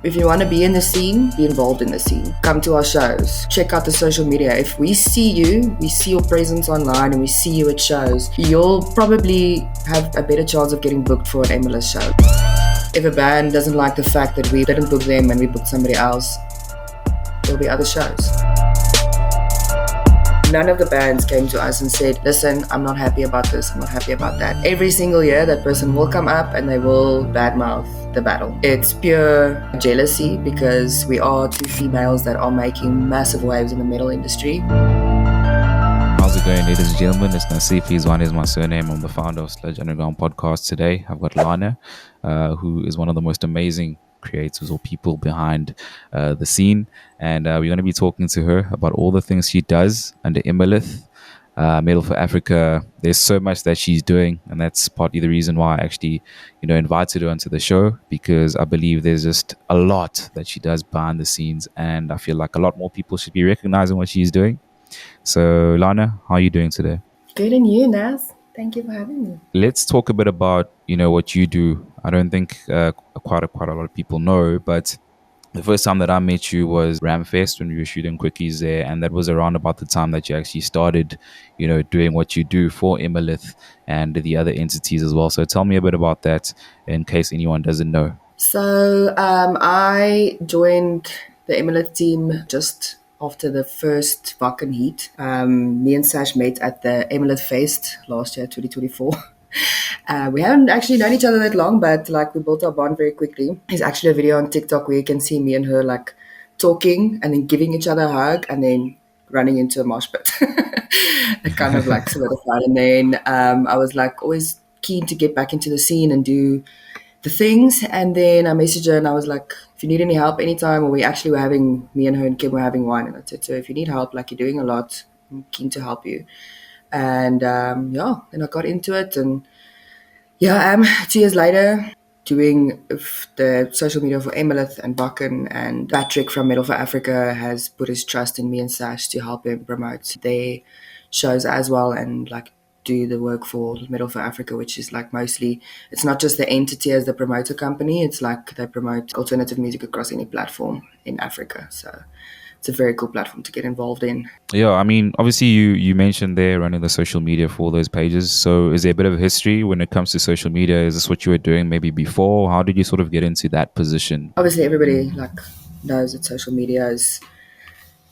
If you want to be in the scene, be involved in the scene. Come to our shows. Check out the social media. If we see you, we see your presence online and we see you at shows, you'll probably have a better chance of getting booked for an Emalyth show. If a band doesn't like the fact that we didn't book them and we booked somebody else, there'll be other shows. None of the bands came to us and said, listen, I'm not happy about this, I'm not happy about that. Every single year, that person will come up and they will badmouth the battle. It's pure jealousy because we are two females that are making massive waves in the metal industry. How's it going, ladies and gentlemen? It's Nasiphi. Zwane is my surname. I'm the founder of Sludge Underground podcast. Today, I've got Lana, who is one of the most amazing creators or people behind the scene, and we're going to be talking to her about all the things she does under Emalyth, Metal for Africa. There's so much that she's doing, and that's partly the reason why I actually, invited her onto the show, because I believe there's just a lot that she does behind the scenes, and I feel like a lot more people should be recognizing what she's doing. So, Lana, how are you doing today? Good, and you, Nas? Thank you for having me. Let's talk a bit about, what you do. I don't think quite a lot of people know, but the first time that I met you was Ramfest when we were shooting quickies there, and that was around about the time that you actually started, doing what you do for Emalyth and the other entities as well. So tell me a bit about that in case anyone doesn't know. So I joined the Emalyth team just after the first Wacken heat. Me and Sash met at the Emalyth Fest last year, 2024. We haven't actually known each other that long, but we built our bond very quickly. There's actually a video on TikTok where you can see me and her talking and then giving each other a hug and then running into a mosh pit. It kind of solidified. And then I was always keen to get back into the scene and do the things. And then I messaged her and I was like, if you need any help anytime, or me and her and Kim were having wine, and I said, so if you need help, you're doing a lot, I'm keen to help you. And then I got into it, and I am 2 years later doing the social media for Emalyth and Wacken, and Patrick from Metal for Africa has put his trust in me and Sash to help him promote their shows as well, and do the work for Metal for Africa, which is mostly, it's not just the entity as the promoter company, it's they promote alternative music across any platform in Africa. So it's a very cool platform to get involved in. Yeah, I mean, obviously you mentioned there running the social media for all those pages. So is there a bit of a history when it comes to social media? Is this what you were doing maybe before? How did you sort of get into that position? Obviously, everybody knows that social media is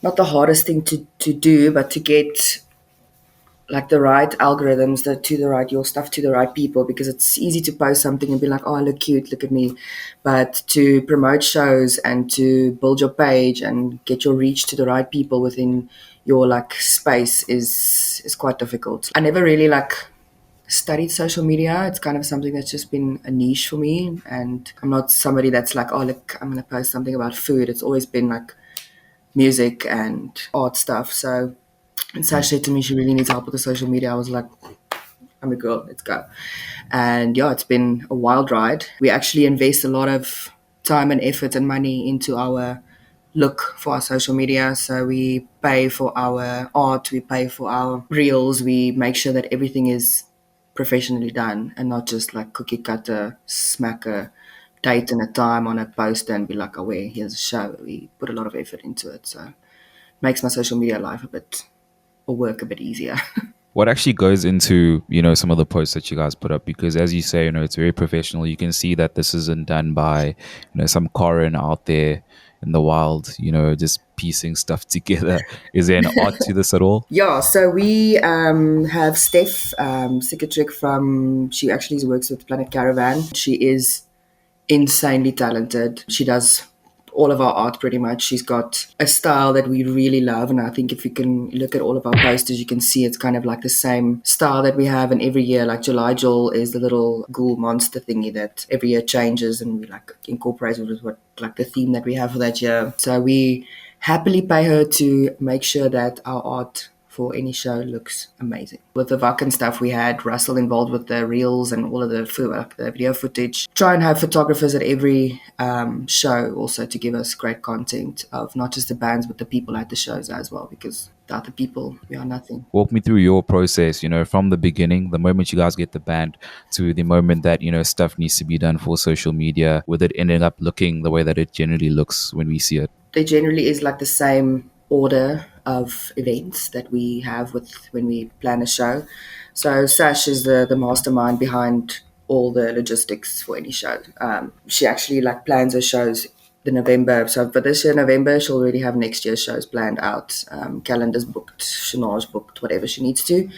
not the hardest thing to do, but to get the right algorithms your stuff to the right people, because it's easy to post something and be like, oh, I look cute, look at me. But to promote shows and to build your page and get your reach to the right people within your space is quite difficult. I never really studied social media. It's kind of something that's just been a niche for me, and I'm not somebody that's oh, look, I'm going to post something about food. It's always been music and art stuff. So and Sash said to me she really needs help with the social media. I was like, I'm a girl, let's go. And it's been a wild ride. We actually invest a lot of time and effort and money into our look for our social media. So we pay for our art, we pay for our reels, we make sure that everything is professionally done and not just cookie cutter, smack a date and a time on a poster and be like, oh, here's a show. We put a lot of effort into it. So it makes my social media life work a bit easier. What actually goes into, some of the posts that you guys put up? Because as you say, it's very professional. You can see that this isn't done by, some Corin out there in the wild, just piecing stuff together. Is there an art to this at all? Yeah, so we have Steph Sikatrick she actually works with Planet Caravan. She is insanely talented. She does all of our art pretty much. She's got a style that we really love, and I think if you can look at all of our posters, you can see it's kind of the same style that we have, and every year July Jol is the little ghoul monster thingy that every year changes, and we incorporate it with what the theme that we have for that year. So we happily pay her to make sure that our art for any show looks amazing. With the Wacken stuff, we had Russell involved with the reels and all of the video footage. Try and have photographers at every show also to give us great content of not just the bands but the people at the shows as well, because Without the people, we are nothing. Walk me through your process, from the beginning, the moment you guys get the band to the moment that, stuff needs to be done for social media, with it ending up looking the way that it generally looks when we see it. There generally is like the same order of events that we have with when we plan a show. So Sash is the mastermind behind all the logistics for any show. She actually like plans her shows the November. So for this year November, she'll already have next year's shows planned out. Calendars booked, Chanage booked, whatever she needs to.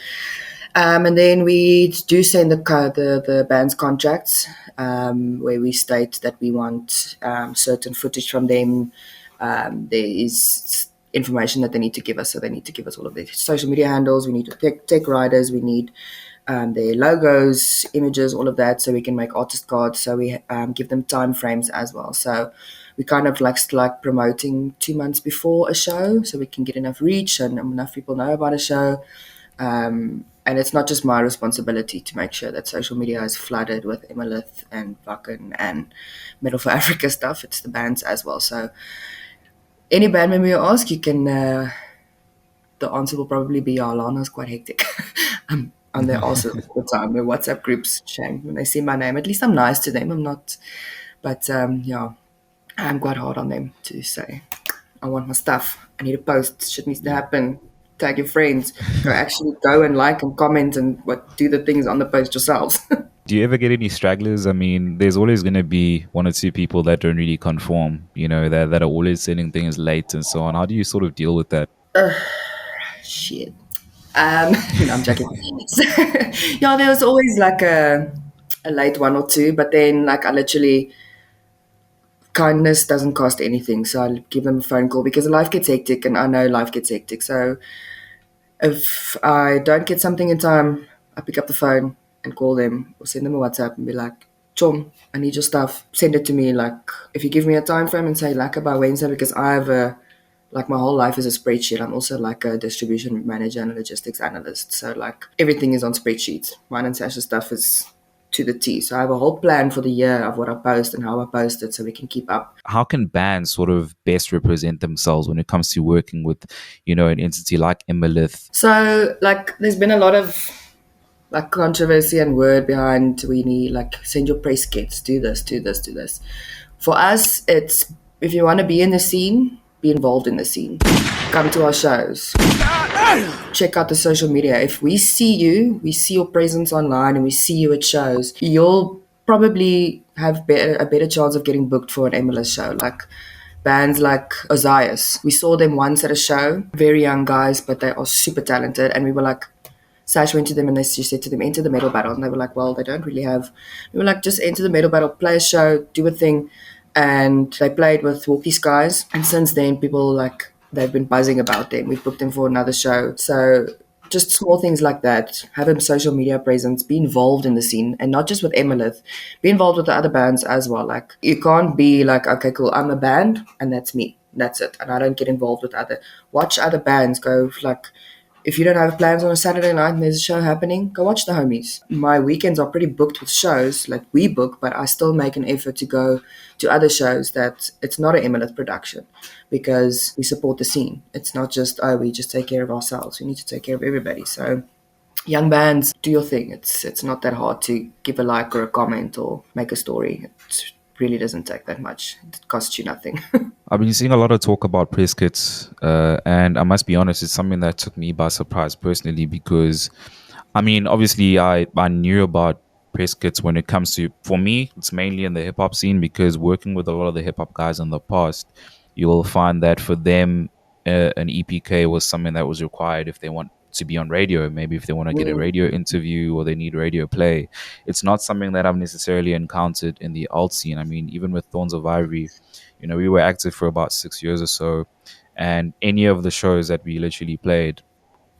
And then we do send the band's contracts, where we state that we want certain footage from them. There is information that they need to give us, so they need to give us all of their social media handles. We need to take riders. We need their logos, images, all of that, so we can make artist cards. So we give them time frames as well. So we kind of like promoting 2 months before a show, so we can get enough reach and enough people know about a show. And it's not just my responsibility to make sure that social media is flooded with Emalyth and Wacken and Metal for Africa stuff. It's the bands as well. So any band member you ask, you can. The answer will probably be, Alana's quite hectic. And they're also all the time. Their WhatsApp groups, shame when they see my name. At least I'm nice to them. I'm not, but yeah, I'm quite hard on them to say, I want my stuff. I need a post. Shit needs to happen. Tag your friends. Actually go and like and comment and do the things on the post yourselves. Do you ever get any stragglers? I mean, there's always going to be one or two people that don't really conform, that are always sending things late and so on. How do you sort of deal with that? Shit. No, I'm joking. So, yeah, there was always like a late one or two, but then like I literally, kindness doesn't cost anything, so I'll give them a phone call because life gets hectic, and I know life gets hectic. So if I don't get something in time, I pick up the phone and call them or send them a WhatsApp and be like, Chom, I need your stuff. Send it to me. Like, if you give me a time frame and say like by Wednesday, because I have my whole life is a spreadsheet. I'm also like a distribution manager and a logistics analyst. So like everything is on spreadsheets. Mine and Sash's stuff is to the T. So I have a whole plan for the year of what I post and how I post it so we can keep up. How can bands sort of best represent themselves when it comes to working with, an entity like Emalyth? So like there's been a lot of like controversy and word behind we need like send your press kits, do this, do this, do this. For us, it's if you want to be in the scene, be involved in the scene. Come to our shows. Check out the social media. If we see you, we see your presence online and we see you at shows, you'll probably have a better chance of getting booked for an Emalyth show. Like bands like Ozias. We saw them once at a show. Very young guys, but they are super talented. And we were like, Sash went to them and she said to them, enter the metal battle. And they were like, well, they don't really have. We were like, just enter the metal battle, play a show, do a thing. And they played with Walk These Guys. And since then, people like, they've been buzzing about them. We've booked them for another show. So just small things like that. Have a social media presence, be involved in the scene, and not just with Emalyth. Be involved with the other bands as well. Like, you can't be like, okay, cool, I'm a band and that's me. That's it. And I don't get involved with watch other bands. Go like, if you don't have plans on a Saturday night and there's a show happening, go watch the homies. My weekends are pretty booked with shows, like we book, but I still make an effort to go to other shows that it's not an Emalyth production because we support the scene. It's not just, we just take care of ourselves. We need to take care of everybody. So young bands, do your thing. It's not that hard to give a like or a comment or make a story. It really doesn't take that much. It costs you nothing. I've been seeing a lot of talk about press kits, and I must be honest, it's something that took me by surprise personally because, I mean, obviously I knew about press kits when it comes to, for me, it's mainly in the hip-hop scene because working with a lot of the hip-hop guys in the past, you will find that for them, an EPK was something that was required if they want to be on radio, maybe if they want to get a radio interview or they need radio play. It's not something that I've necessarily encountered in the alt scene. I mean, even with Thorns of Ivory, we were active for about 6 years or so, and any of the shows that we literally played,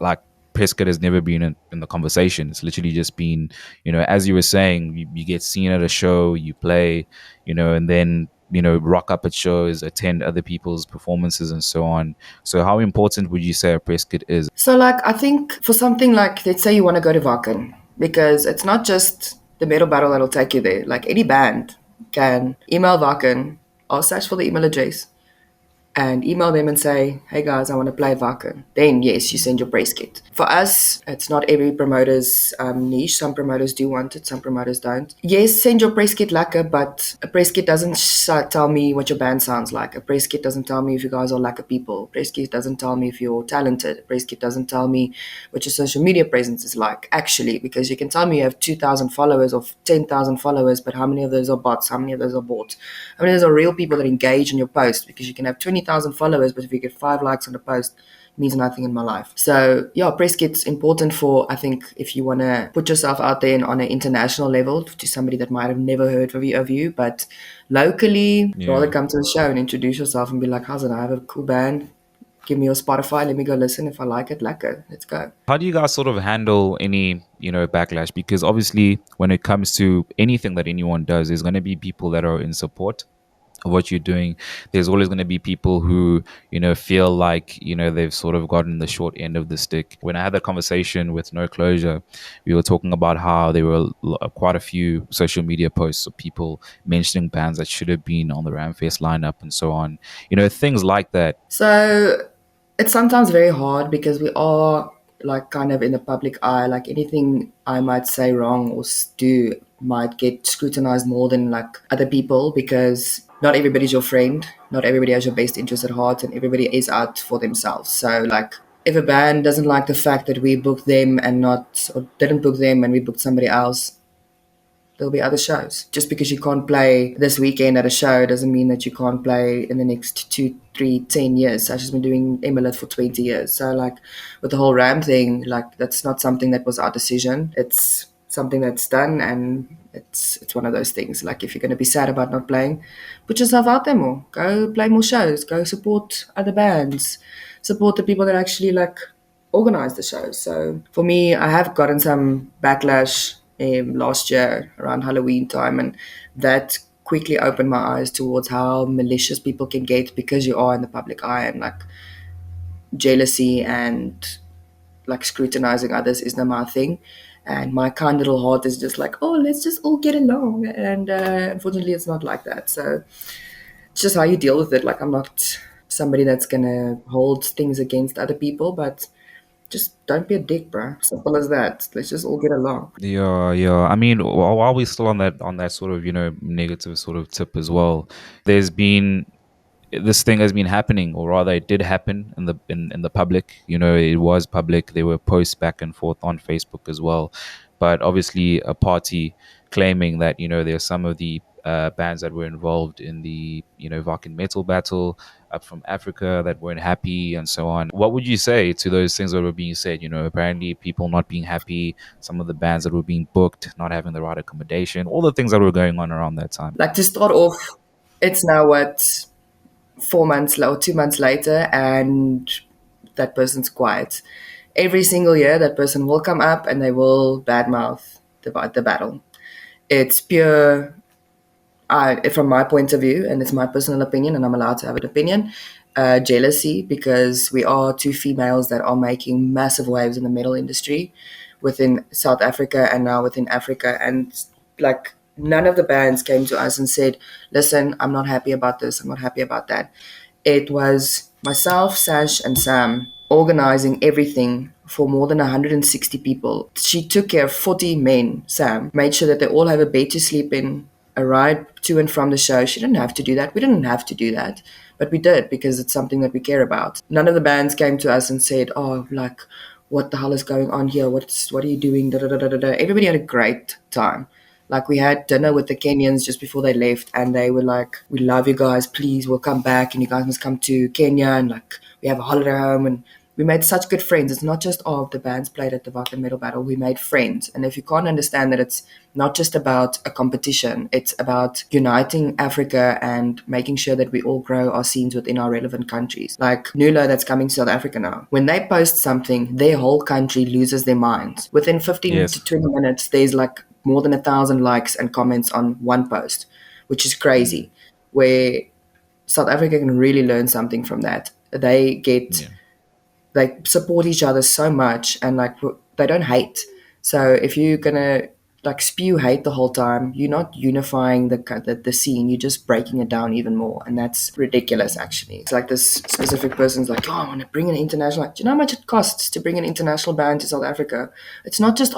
like press kit has never been in the conversation. It's literally just been, as you were saying, you get seen at a show, you play, and then rock up at shows, attend other people's performances and so on. So how important would you say a press kit is? So like, I think for something like, let's say you want to go to Wacken, because it's not just the metal battle that'll take you there. Like any band can email Wacken, I'll search for the email address. and email them and say, hey guys, I want to play Wacken. Then yes, you send your press kit. For us, it's not every promoter's niche. Some promoters do want it, some promoters don't. Yes, send your press kit lekker, but a press kit doesn't tell me what your band sounds like. A press kit doesn't tell me if you guys are lekker people. A press kit doesn't tell me if you're talented. A press kit doesn't tell me what your social media presence is like, actually, because you can tell me you have 2,000 followers or 10,000 followers, but how many of those are bots? How many of those are bought? How many of those are real people that engage in your post? Because you can have 20,000 followers, but if you get 5 likes on a post, it means nothing in my life. So yeah, press kit's important for, I think, if you want to put yourself out there on an international level to somebody that might have never heard of you, but locally, rather come to the show and introduce yourself and be like, how's it? I have a cool band. Give me your Spotify. Let me go listen. If I like it, lekker. Let's go. How do you guys sort of handle any, backlash? Because obviously, when it comes to anything that anyone does, there's going to be people that are in support of what you're doing. There's always going to be people who, feel like, they've sort of gotten the short end of the stick. When I had that conversation with No Closure, we were talking about how there were quite a few social media posts of people mentioning bands that should have been on the Ramfest lineup and so on. Things like that. So it's sometimes very hard because we are like kind of in the public eye. Like anything I might say wrong or do might get scrutinized more than like other people, because not everybody's your friend, not everybody has your best interest at heart, and everybody is out for themselves. So like if a band doesn't like the fact that we booked them and not, or didn't book them and we booked somebody else, there'll be other shows. Just because you can't play this weekend at a show doesn't mean that you can't play in the next 2, 3, 10 years. I've just been doing Emalyth for 20 years. So like with the whole Ram thing, like that's not something that was our decision. It's something that's done, and it's one of those things. Like if you're going to be sad about not playing, put yourself out there more. Go play more shows. Go support other bands. Support the people that actually like organize the shows. So for me, I have gotten some backlash last year around Halloween time, and that quickly opened my eyes towards how malicious people can get because you are in the public eye, and like jealousy and like scrutinizing others is not my thing. And my kind little heart is just like, oh, let's just all get along. And unfortunately, it's not like that. So it's just how you deal with it. Like I'm not somebody that's gonna hold things against other people, but just don't be a dick, bro. Simple as that. Let's just all get along. Yeah, yeah. I mean, while we're still on that sort of negative sort of tip as well, there's been this thing has been happening, or rather, it did happen in the public. It was public. There were posts back and forth on Facebook as well, but obviously, a party claiming that there's some of the bands that were involved in the Wacken Metal Battle up from Africa that weren't happy and so on. What would you say to those things that were being said? Apparently people not being happy, some of the bands that were being booked not having the right accommodation, all the things that were going on around that time. Like to start off, it's now what 4 months or 2 months later, and that person's quiet. Every single year, that person will come up and they will badmouth the battle. It's pure, from my point of view, and it's my personal opinion, and I'm allowed to have an opinion, jealousy, because we are two females that are making massive waves in the metal industry within South Africa and now within Africa. And like none of the bands came to us and said, listen, I'm not happy about this, I'm not happy about that. It was myself, Sash, and Sam organizing everything for more than 160 people. She took care of 40 men, Sam, made sure that they all have a bed to sleep in, a ride to and from the show. She didn't have to do that. We didn't have to do that. But we did because it's something that we care about. None of the bands came to us and said, oh, like, what the hell is going on here? What are you doing? Da, da, da, da, da. Everybody had a great time. Like we had dinner with the Kenyans just before they left, and they were like, we love you guys, please, we'll come back, and you guys must come to Kenya, and like we have a holiday home. And we made such good friends. It's not just, oh, the bands played at the Wacken Metal Battle. We made friends. And if you can't understand that it's not just about a competition, it's about uniting Africa and making sure that we all grow our scenes within our relevant countries. Like Nulo, that's coming to South Africa now. When they post something, their whole country loses their minds. Within 15 Yes. to 20 minutes, there's like more than 1,000 likes and comments on one post, which is crazy, where South Africa can really learn something from that. They support each other so much, and like they don't hate. So if you're gonna like spew hate the whole time, you're not unifying the scene. You're just breaking it down even more, and that's ridiculous. Actually, it's like this specific person's like, "Oh, I want to bring an international." Like, do you know how much it costs to bring an international band to South Africa? It's not just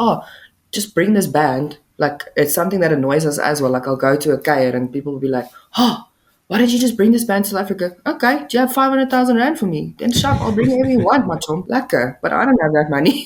just bring this band. Like, it's something that annoys us as well. Like, I'll go to a Cairo and people will be like, "Oh, why did you just bring this band to South Africa?" Okay, do you have 500,000 rand for me? Then sharp, I'll bring whatever you want, my chum. Lekker. But I don't have that money.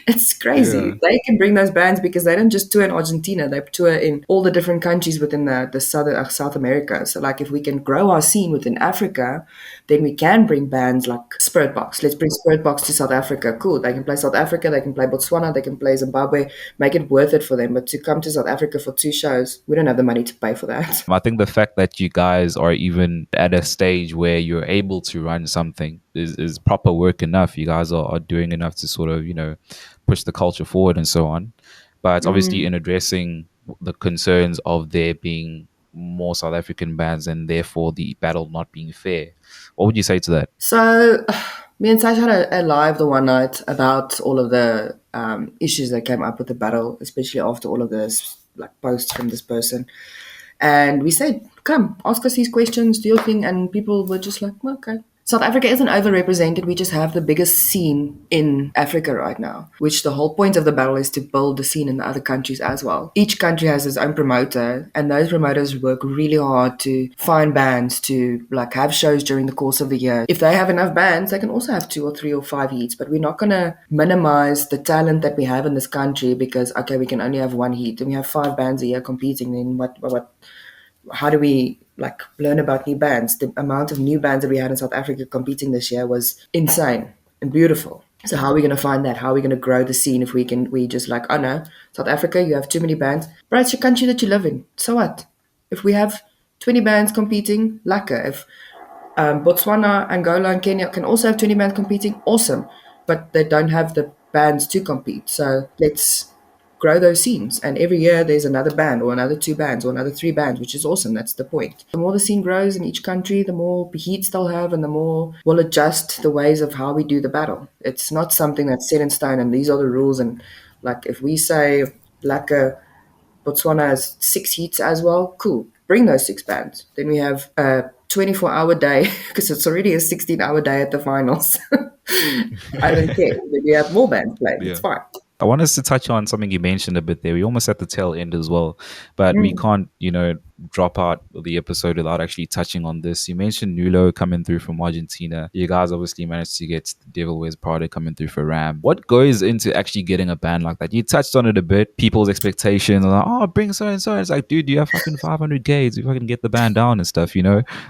It's Yeah. crazy. They can bring those bands because they don't just tour in Argentina, they tour in all the different countries within the South America. So, like, if we can grow our scene within Africa, then we can bring bands like Spirit Box. Let's bring Spirit Box to South Africa. Cool. They can play South Africa, they can play Botswana, they can play Zimbabwe, make it worth it for them. But to come to South Africa for 2 shows, we don't have the money to pay for that. I think the fact that you guys are even at a stage where you're able to run something is proper work enough. You guys are doing enough to sort of, push the culture forward and so on. But it's obviously in addressing the concerns of there being more South African bands and therefore the battle not being fair. What would you say to that? So, me and Sash had a live the one night about all of the issues that came up with the battle, especially after all of this like posts from this person. And we said, come, ask us these questions, do your thing. And people were just like, well, okay. South Africa isn't overrepresented. We just have the biggest scene in Africa right now, which the whole point of the battle is to build the scene in the other countries as well. Each country has its own promoter, and those promoters work really hard to find bands to like have shows during the course of the year. If they have enough bands, they can also have 2 or 3 or 5 heats, but we're not going to minimize the talent that we have in this country because, okay, we can only have 1 heat and we have 5 bands a year competing. Then how do we like learn about new bands? The amount of new bands that we had in South Africa competing this year was insane and beautiful. So how are we going to find that? How are we going to grow the scene if we just like, oh no, South Africa, you have too many bands. Bro, it's your country that you live in. So what? If we have 20 bands competing, lekker. If Botswana, Angola, and Kenya can also have 20 bands competing, awesome. But they don't have the bands to compete. So let's grow those scenes. And every year there's another band or another 2 bands or another 3 bands, which is awesome. That's the point. The more the scene grows in each country, the more heats they'll have and the more we'll adjust the ways of how we do the battle. It's not something that's set in stone and these are the rules. And like if we say lekker, Botswana has 6 heats as well, cool. Bring those 6 bands. Then we have a 24-hour day because it's already a 16-hour day at the finals. I don't care. Then we have more bands playing. Yeah. It's fine. I want us to touch on something you mentioned a bit there. We almost at the tail end as well, but we can't, drop out the episode without actually touching on this. You mentioned Nulo coming through from Argentina. You guys obviously managed to get the Devil Wears Prada coming through for Ram. What goes into actually getting a band like that? You touched on it a bit. People's expectations are like, oh, bring so and so. It's like, dude, you have fucking 500 gates. You fucking get the band down and stuff,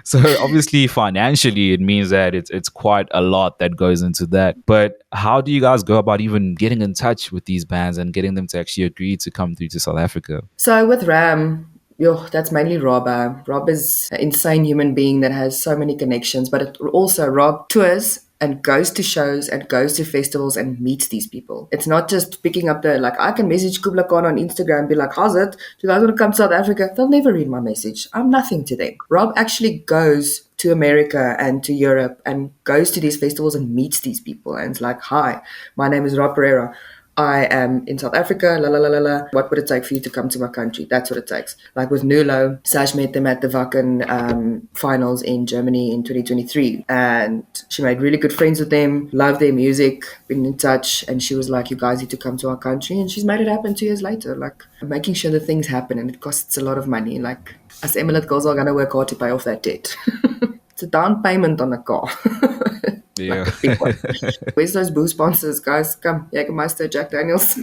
So obviously financially, it means that it's quite a lot that goes into that. But how do you guys go about even getting in touch with these bands and getting them to actually agree to come through to South Africa? So with Ram, that's mainly Rob. Rob is an insane human being that has so many connections, but also Rob tours and goes to shows and goes to festivals and meets these people. It's not just picking up I can message Kubla Khan on Instagram and be like, how's it? Do you guys want to come to South Africa? They'll never read my message. I'm nothing to them. Rob actually goes to America and to Europe and goes to these festivals and meets these people and it's like, hi, my name is Rob Pereira. I am in South Africa, la la la la la. What would it take for you to come to my country? That's what it takes. Like with Nulo, Sash met them at the Wacken finals in Germany in 2023. And she made really good friends with them, loved their music, been in touch. And she was like, you guys need to come to our country. And she's made it happen 2 years later, like making sure that things happen. And it costs a lot of money. Like us Emalyth girls are going to work hard to pay off that debt. It's a down payment on a car. Yeah. Like a big one. Where's those booze sponsors, guys? Come, Jägermeister, Jack Daniels.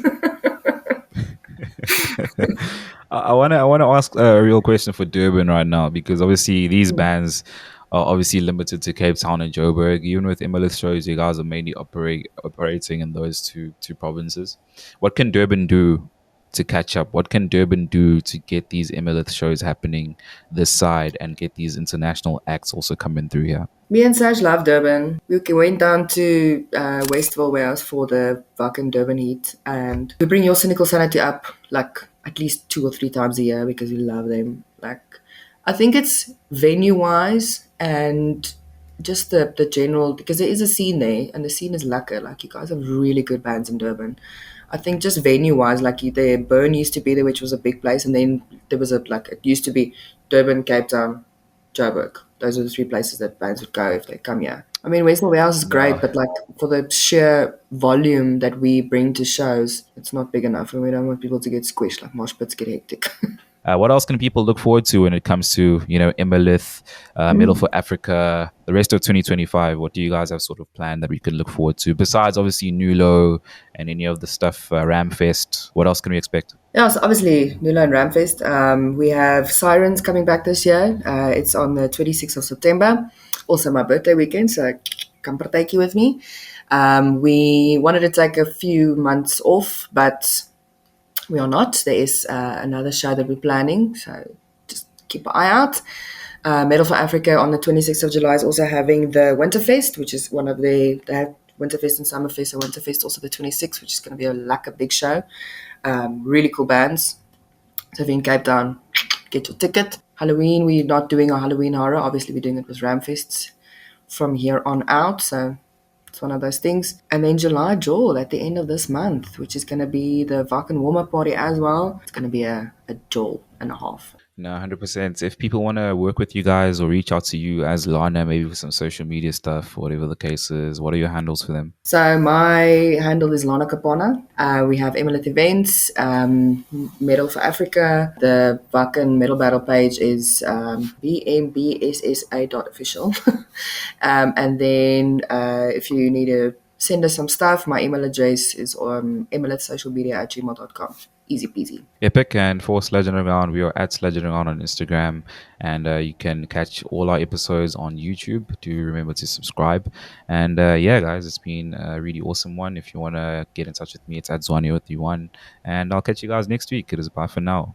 I want to ask a real question for Durban right now because obviously these bands are obviously limited to Cape Town and Joburg. Even with Emalyth shows, you guys are mainly operating in those two provinces. What can Durban do to catch up? What can Durban do to get these Emalyth shows happening this side and get these international acts also coming through here? Me and Saj love Durban. We went down to Westville warehouse for the Wacken Durban heat and we bring your cynical sanity up like at least 2 or 3 times a year because we love them. Like I think it's venue wise and just the general, because there is a scene there and the scene is lekker. Like you guys have really good bands in Durban. I think just venue wise, like the Burn used to be there, which was a big place, and then there was a like it used to be Durban, Cape Town, Joburg. Those are the three places that bands would go if they come here. I mean, Western Warehouse is great, No. but like for the sheer volume that we bring to shows, it's not big enough, and we don't want people to get squished. Like mosh pits get hectic. What else can people look forward to when it comes to, Emalyth, Metal for Africa, the rest of 2025? What do you guys have sort of planned that we could look forward to besides obviously Nulo and any of the stuff, Ramfest? What else can we expect? Yeah, so obviously Nula and Ramfest. We have Sirens coming back this year. It's on the 26th of September. Also my birthday weekend, so come partake with me. We wanted to take a few months off, but we are not. There is another show that we're planning, so just keep an eye out. Metal for Africa on the 26th of July is also having the Winterfest, which is one of they have Winterfest and Summerfest, so Winterfest also the 26th, which is going to be like a big show. Really cool bands. So if you're in Cape Town, get your ticket. Halloween, we're not doing a Halloween horror. Obviously, we're doing it with Ramfests from here on out. So it's one of those things. And then July Jol at the end of this month, which is going to be the Wacken warm-up party as well. It's going to be a Jol and a half. No, 100%. If people want to work with you guys or reach out to you as Lana, maybe with some social media stuff, whatever the case is, what are your handles for them? So my handle is Lana Kapana. We have Emalyth events, Metal for Africa. The Wacken Metal Battle page is WMBSSA.official. And then if you need to send us some stuff, my email address is emalythsocialmedia@gmail.com. Easy peasy. Epic. And for Sludge Underground, we are at Sludge Underground on Instagram. And you can catch all our episodes on YouTube. Do remember to subscribe. And yeah, guys, it's been a really awesome one. If you want to get in touch with me, it's at Zwane with you one. And I'll catch you guys next week. It is bye for now.